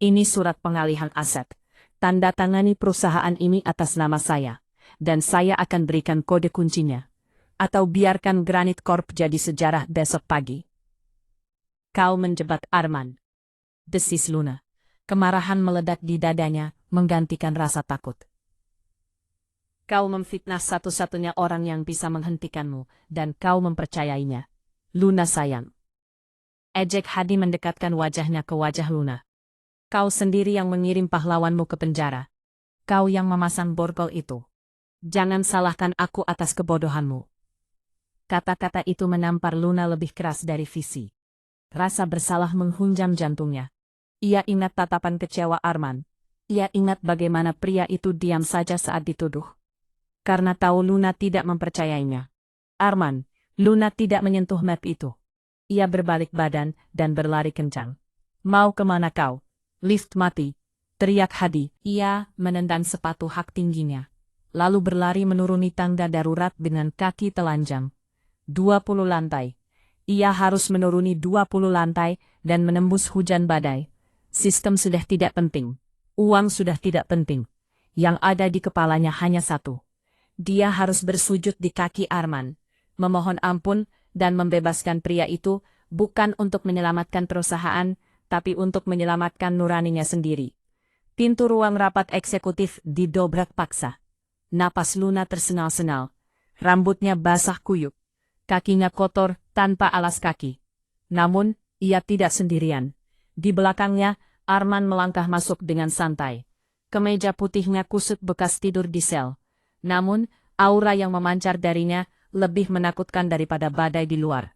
Speaker 1: "Ini surat pengalihan aset. tanda tangani perusahaan ini atas nama saya, dan saya akan berikan kode kuncinya. Atau biarkan Granite Corp jadi sejarah besok pagi. Kau menjebak Arman, desis Luna. Kemarahan meledak di dadanya, menggantikan rasa takut. Kau memfitnah satu-satunya orang yang bisa menghentikanmu, dan kau mempercayainya. Luna sayang. Ejek Hadi mendekatkan wajahnya ke wajah Luna. Kau sendiri yang mengirim pahlawanmu ke penjara. Kau yang memasang borgol itu. Jangan salahkan aku atas kebodohanmu. Kata-kata itu menampar Luna lebih keras dari visi. Rasa bersalah menghunjam jantungnya. Ia ingat tatapan kecewa Arman. Ia ingat bagaimana pria itu diam saja saat dituduh. Karena tahu Luna tidak mempercayainya. Arman, Luna tidak menyentuh map itu. Ia berbalik badan dan berlari kencang. Mau kemana kau? Lift mati, teriak Hadi. Ia menendang sepatu hak tingginya. Lalu berlari menuruni tangga darurat dengan kaki telanjang. 20 lantai. Ia harus menuruni 20 lantai dan menembus hujan badai. Sistem sudah tidak penting. Uang sudah tidak penting. Yang ada di kepalanya hanya satu. Dia harus bersujud di kaki Arman, memohon ampun dan membebaskan pria itu, bukan untuk menyelamatkan perusahaan, tapi untuk menyelamatkan nuraninya sendiri. Pintu ruang rapat eksekutif didobrak paksa. Napas Luna tersenal-senal. Rambutnya basah kuyup. Kakinya kotor, tanpa alas kaki. Namun, ia tidak sendirian. Di belakangnya, Arman melangkah masuk dengan santai. Kemeja putihnya kusut bekas tidur di sel. Namun, aura yang memancar darinya lebih menakutkan daripada badai di luar.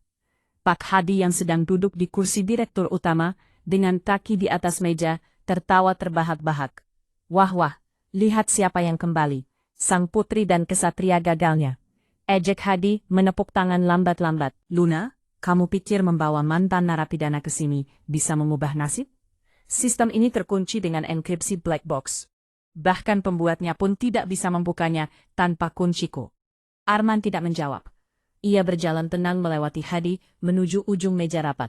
Speaker 1: Pak Hadi yang sedang duduk di kursi direktur utama, dengan kaki di atas meja, tertawa terbahak-bahak. Wah, lihat siapa yang kembali. Sang putri dan kesatria gagalnya. Ejek Hadi menepuk tangan lambat-lambat. Luna, kamu pikir membawa mantan narapidana ke sini bisa mengubah nasib? Sistem ini terkunci dengan enkripsi black box. Bahkan pembuatnya pun tidak bisa membukanya tanpa kunciku. Arman tidak menjawab. Ia berjalan tenang melewati Hadi menuju ujung meja rapat.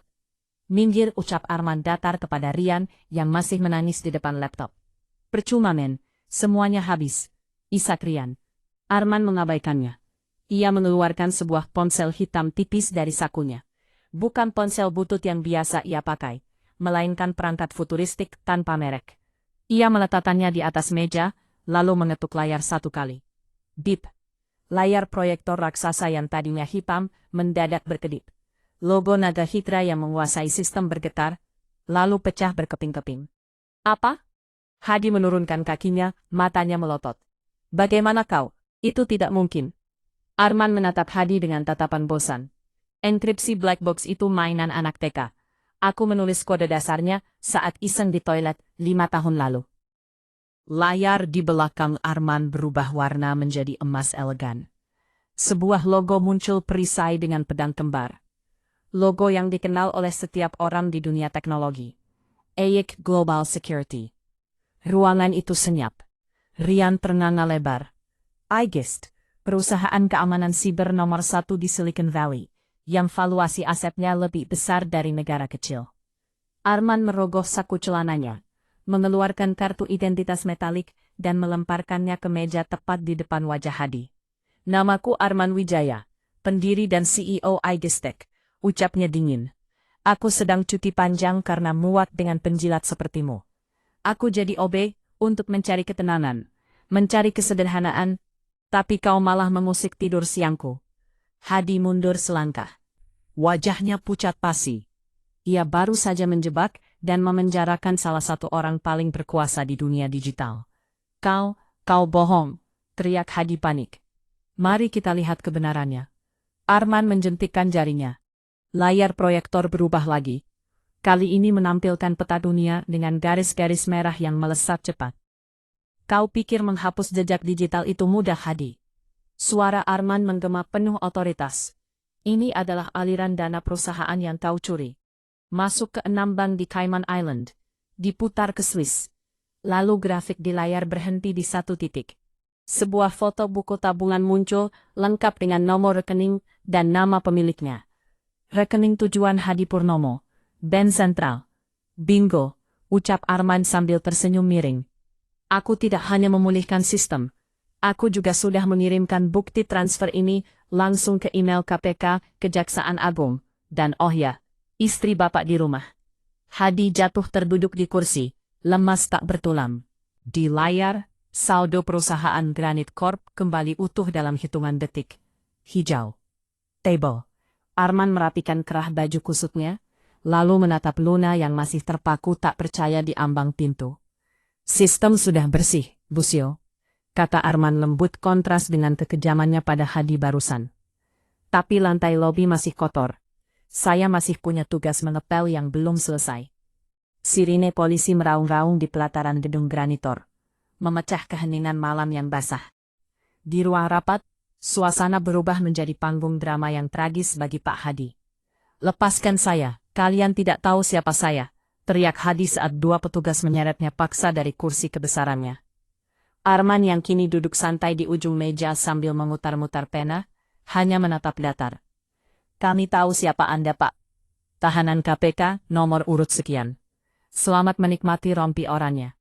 Speaker 1: Minggir, ucap Arman datar kepada Rian yang masih menangis di depan laptop. Percuma men, semuanya habis. Isak Rian. Arman mengabaikannya. Ia mengeluarkan sebuah ponsel hitam tipis dari sakunya. Bukan ponsel butut yang biasa ia pakai, melainkan perangkat futuristik tanpa merek. Ia meletakkannya di atas meja, lalu mengetuk layar satu kali. Bip. Layar proyektor raksasa yang tadinya hitam mendadak berkedip. Logo naga hidra yang menguasai sistem bergetar, lalu pecah berkeping-keping. Apa? Hadi menurunkan kakinya, matanya melotot. Bagaimana kau? Itu tidak mungkin. Arman menatap Hadi dengan tatapan bosan. Enkripsi black box itu mainan anak TK. Aku menulis kode dasarnya saat iseng di toilet 5 tahun lalu. Layar di belakang Arman berubah warna menjadi emas elegan. Sebuah logo muncul perisai dengan pedang kembar. Logo yang dikenal oleh setiap orang di dunia teknologi. EIC Global Security. Ruangan itu senyap. Rian ternganga lebar. iGest. Perusahaan keamanan siber nomor 1 di Silicon Valley, yang valuasi asetnya lebih besar dari negara kecil. Arman merogoh saku celananya, mengeluarkan kartu identitas metalik, dan melemparkannya ke meja tepat di depan wajah Hadi. Namaku Arman Wijaya, pendiri dan CEO iGestek, ucapnya dingin. Aku sedang cuti panjang karena muak dengan penjilat sepertimu. Aku jadi OB untuk mencari ketenangan, mencari kesederhanaan, tapi kau malah mengusik tidur siangku. Hadi mundur selangkah. Wajahnya pucat pasi. Ia baru saja menjebak dan memenjarakan salah satu orang paling berkuasa di dunia digital. Kau bohong, teriak Hadi panik. Mari kita lihat kebenarannya. Arman menjentikkan jarinya. Layar proyektor berubah lagi. Kali ini menampilkan peta dunia dengan garis-garis merah yang melesat cepat. Kau pikir menghapus jejak digital itu mudah, Hadi? Suara Arman menggema penuh otoritas. Ini adalah aliran dana perusahaan yang kau curi. Masuk ke 6 bank di Cayman Island. Diputar ke Swiss. Lalu grafik di layar berhenti di satu titik. Sebuah foto buku tabungan muncul, lengkap dengan nomor rekening dan nama pemiliknya. Rekening tujuan Hadi Purnomo. Bank Sentral. Bingo, ucap Arman sambil tersenyum miring. Aku tidak hanya memulihkan sistem. Aku juga sudah mengirimkan bukti transfer ini langsung ke email KPK, Kejaksaan Agung. Dan oh ya, istri Bapak di rumah. Hadi jatuh terduduk di kursi, lemas tak bertulang. Di layar, saldo perusahaan Granite Corp kembali utuh dalam hitungan detik. Hijau. Table. Arman merapikan kerah baju kusutnya, lalu menatap Luna yang masih terpaku tak percaya di ambang pintu. Sistem sudah bersih, Busio, kata Arman lembut kontras dengan kekejamannya pada Hadi barusan. Tapi lantai lobi masih kotor. Saya masih punya tugas mengepel yang belum selesai. Sirine polisi meraung-raung di pelataran gedung Granitor, memecah keheningan malam yang basah. Di ruang rapat, suasana berubah menjadi panggung drama yang tragis bagi Pak Hadi. Lepaskan saya, kalian tidak tahu siapa saya, teriak Hadi saat dua petugas menyeretnya paksa dari kursi kebesarannya. Arman yang kini duduk santai di ujung meja sambil memutar-mutar pena, hanya menatap datar. Kami tahu siapa Anda, Pak. Tahanan KPK, nomor urut sekian. Selamat menikmati rompi oranye.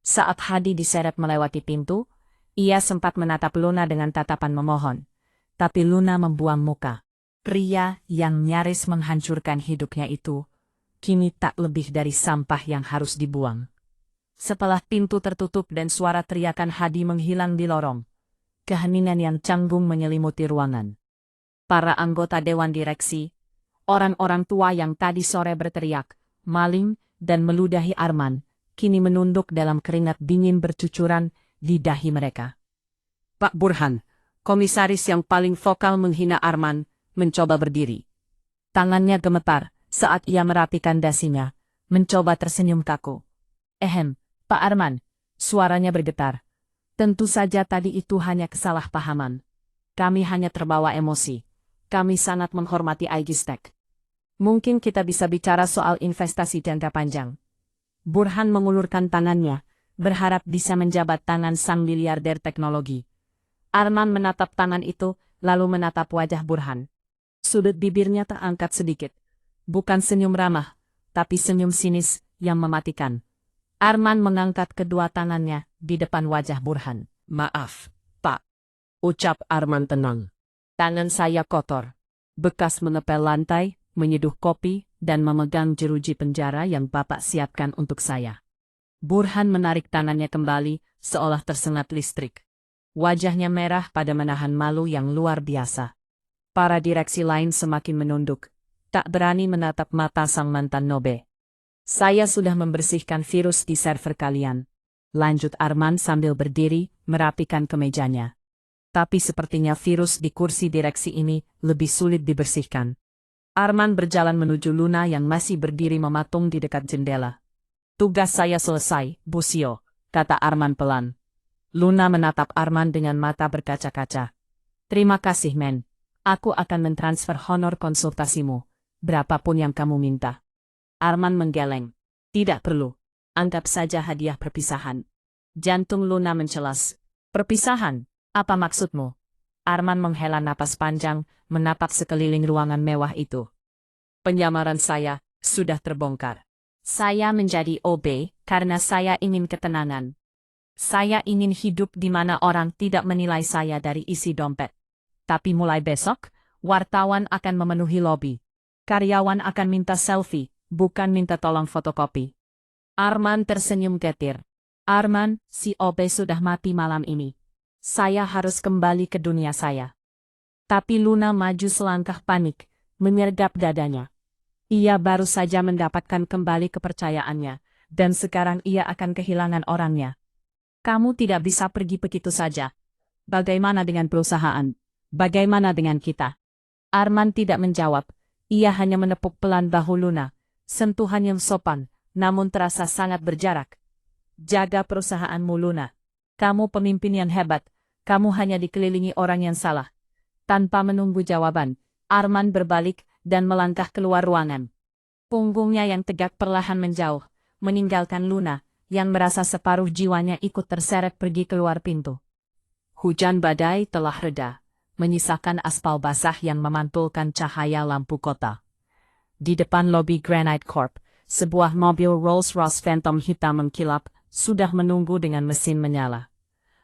Speaker 1: Saat Hadi diseret melewati pintu, ia sempat menatap Luna dengan tatapan memohon. Tapi Luna membuang muka. Pria yang nyaris menghancurkan hidupnya itu, kini tak lebih dari sampah yang harus dibuang. Setelah pintu tertutup dan suara teriakan Hadi menghilang di lorong, keheningan yang canggung menyelimuti ruangan. Para anggota dewan direksi, orang-orang tua yang tadi sore berteriak, maling, dan meludahi Arman, kini menunduk dalam keringat dingin bercucuran di dahi mereka. Pak Burhan, komisaris yang paling vokal menghina Arman, mencoba berdiri. Tangannya gemetar saat ia merapikan dasinya, mencoba tersenyum kaku. Pak Arman, suaranya bergetar. Tentu saja tadi itu hanya kesalahpahaman. Kami hanya terbawa emosi. Kami sangat menghormati Aigistek. Mungkin kita bisa bicara soal investasi jangka panjang. Burhan mengulurkan tangannya, berharap bisa menjabat tangan sang miliarder teknologi. Arman menatap tangan itu, lalu menatap wajah Burhan. Sudut bibirnya terangkat sedikit. Bukan senyum ramah, tapi senyum sinis yang mematikan. Arman mengangkat kedua tangannya di depan wajah Burhan. Maaf, Pak. Ucap Arman tenang. Tangan saya kotor. Bekas mengepel lantai, menyeduh kopi, dan memegang jeruji penjara yang Bapak siapkan untuk saya. Burhan menarik tangannya kembali, seolah tersengat listrik. Wajahnya merah pada menahan malu yang luar biasa. Para direksi lain semakin menunduk. Tak berani menatap mata sang mantan Nobe. Saya sudah membersihkan virus di server kalian. Lanjut Arman sambil berdiri, merapikan kemejanya. Tapi sepertinya virus di kursi direksi ini lebih sulit dibersihkan. Arman berjalan menuju Luna yang masih berdiri mematung di dekat jendela. Tugas saya selesai, Busio, kata Arman pelan. Luna menatap Arman dengan mata berkaca-kaca. Terima kasih, men. Aku akan mentransfer honor konsultasimu. Berapapun yang kamu minta. Arman menggeleng. Tidak perlu. Anggap saja hadiah perpisahan. Jantung Luna mencelas. Perpisahan? Apa maksudmu? Arman menghela napas panjang, menapak sekeliling ruangan mewah itu. Penyamaran saya sudah terbongkar. Saya menjadi OB karena saya ingin ketenangan. Saya ingin hidup di mana orang tidak menilai saya dari isi dompet. Tapi mulai besok, wartawan akan memenuhi lobi. Karyawan akan minta selfie, bukan minta tolong fotokopi. Arman tersenyum getir. Arman, si OB sudah mati malam ini. Saya harus kembali ke dunia saya. Tapi Luna maju selangkah panik, menyergap dadanya. Ia baru saja mendapatkan kembali kepercayaannya, dan sekarang ia akan kehilangan orangnya. Kamu tidak bisa pergi begitu saja. Bagaimana dengan perusahaan? Bagaimana dengan kita? Arman tidak menjawab. Ia hanya menepuk pelan bahu Luna, sentuhan yang sopan, namun terasa sangat berjarak. Jaga perusahaanmu, Luna. Kamu pemimpin yang hebat, kamu hanya dikelilingi orang yang salah. Tanpa menunggu jawaban, Arman berbalik dan melangkah keluar ruangan. Punggungnya yang tegak perlahan menjauh, meninggalkan Luna, yang merasa separuh jiwanya ikut terseret pergi keluar pintu. Hujan badai telah reda, menyisakan aspal basah yang memantulkan cahaya lampu kota. Di depan lobi Granite Corp, sebuah mobil Rolls-Royce Phantom hitam mengkilap, sudah menunggu dengan mesin menyala.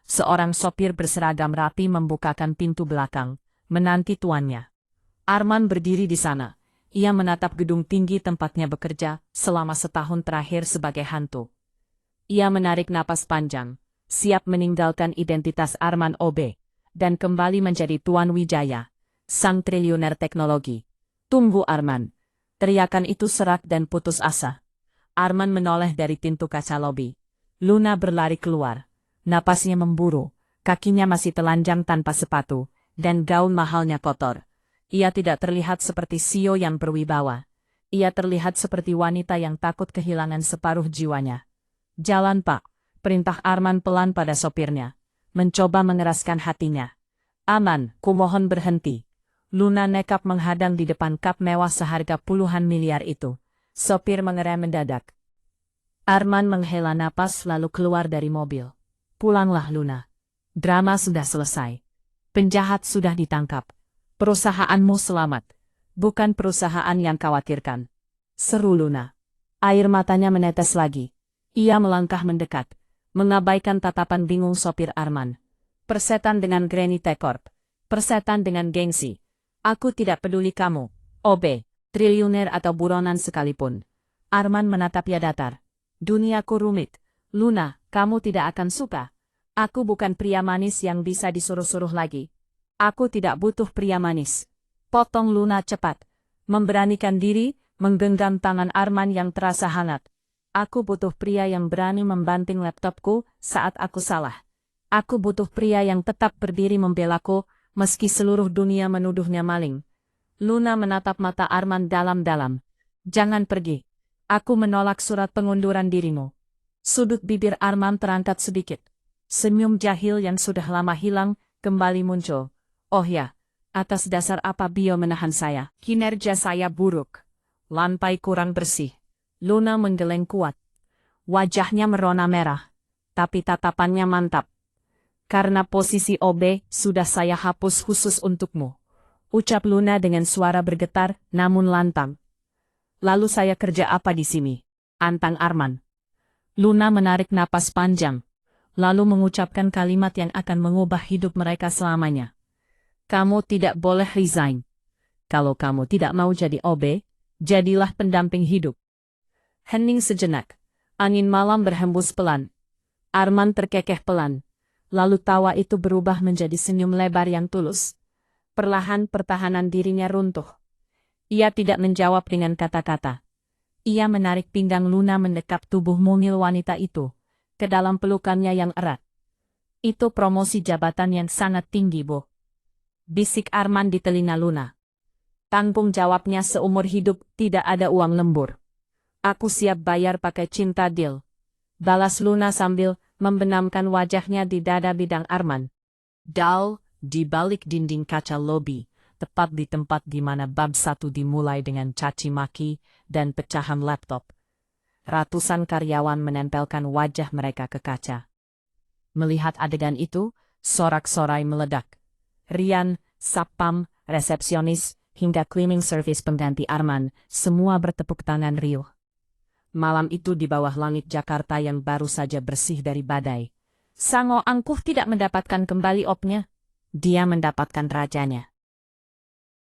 Speaker 1: Seorang sopir berseragam rapi membukakan pintu belakang, menanti tuannya. Arman berdiri di sana. Ia menatap gedung tinggi tempatnya bekerja selama setahun terakhir sebagai hantu. Ia menarik napas panjang, siap meninggalkan identitas Arman OB, dan kembali menjadi Tuan Wijaya, sang triliuner teknologi. "Tunggu Arman!" Teriakan itu serak dan putus asa. Arman menoleh dari pintu kaca lobi. Luna berlari keluar. Napasnya memburu, kakinya masih telanjang tanpa sepatu, dan gaun mahalnya kotor. Ia tidak terlihat seperti Sio yang berwibawa. Ia terlihat seperti wanita yang takut kehilangan separuh jiwanya. "Jalan Pak," perintah Arman pelan pada sopirnya. Mencoba mengeraskan hatinya. "Aman, kumohon berhenti." Luna nekat menghadang di depan kap mewah seharga puluhan miliar itu. Sopir mengerem mendadak. Arman menghela napas lalu keluar dari mobil. "Pulanglah Luna. Drama sudah selesai. Penjahat sudah ditangkap. Perusahaanmu selamat. Bukan perusahaan yang khawatirkan," seru Luna. Air matanya menetes lagi. Ia melangkah mendekat, mengabaikan tatapan bingung sopir Arman. "Persetan dengan Granny Tech-Corp. Persetan dengan gengsi. Aku tidak peduli kamu, OB, triliuner atau buronan sekalipun." Arman menatapnya datar. "Duniaku rumit. Luna, kamu tidak akan suka. Aku bukan pria manis yang bisa disuruh-suruh lagi. Aku tidak butuh pria manis." Potong Luna cepat. Memberanikan diri, menggenggam tangan Arman yang terasa hangat. "Aku butuh pria yang berani membanting laptopku saat aku salah. Aku butuh pria yang tetap berdiri membelaku, meski seluruh dunia menuduhnya maling." Luna menatap mata Arman dalam-dalam. "Jangan pergi. Aku menolak surat pengunduran dirimu." Sudut bibir Arman terangkat sedikit. Senyum jahil yang sudah lama hilang, kembali muncul. "Oh ya, atas dasar apa Bio menahan saya? Kinerja saya buruk. Lantai kurang bersih." Luna menggeleng kuat. Wajahnya merona merah, tapi tatapannya mantap. "Karena posisi OB sudah saya hapus khusus untukmu," ucap Luna dengan suara bergetar namun lantang. "Lalu saya kerja apa di sini?" antang Arman. Luna menarik napas panjang, lalu mengucapkan kalimat yang akan mengubah hidup mereka selamanya. "Kamu tidak boleh resign. Kalau kamu tidak mau jadi OB, jadilah pendamping hidup." Hening sejenak. Angin malam berhembus pelan. Arman terkekeh pelan. Lalu tawa itu berubah menjadi senyum lebar yang tulus. Perlahan pertahanan dirinya runtuh. Ia tidak menjawab dengan kata-kata. Ia menarik pinggang Luna mendekap tubuh mungil wanita itu ke dalam pelukannya yang erat. "Itu promosi jabatan yang sangat tinggi, Bo," bisik Arman di telinga Luna. "Tanggung jawabnya seumur hidup, tidak ada uang lembur." "Aku siap bayar pakai cinta deal," balas Luna sambil membenamkan wajahnya di dada bidang Arman. Dal, di balik dinding kaca lobi, tepat di tempat di mana bab 1 dimulai dengan caci maki dan pecahan laptop. Ratusan karyawan menempelkan wajah mereka ke kaca. Melihat adegan itu, sorak-sorai meledak. Rian, satpam, resepsionis, hingga cleaning service pengganti Arman, semua bertepuk tangan riuh. Malam itu di bawah langit Jakarta yang baru saja bersih dari badai, Sango Angkuh tidak mendapatkan kembali opnya. Dia mendapatkan rajanya.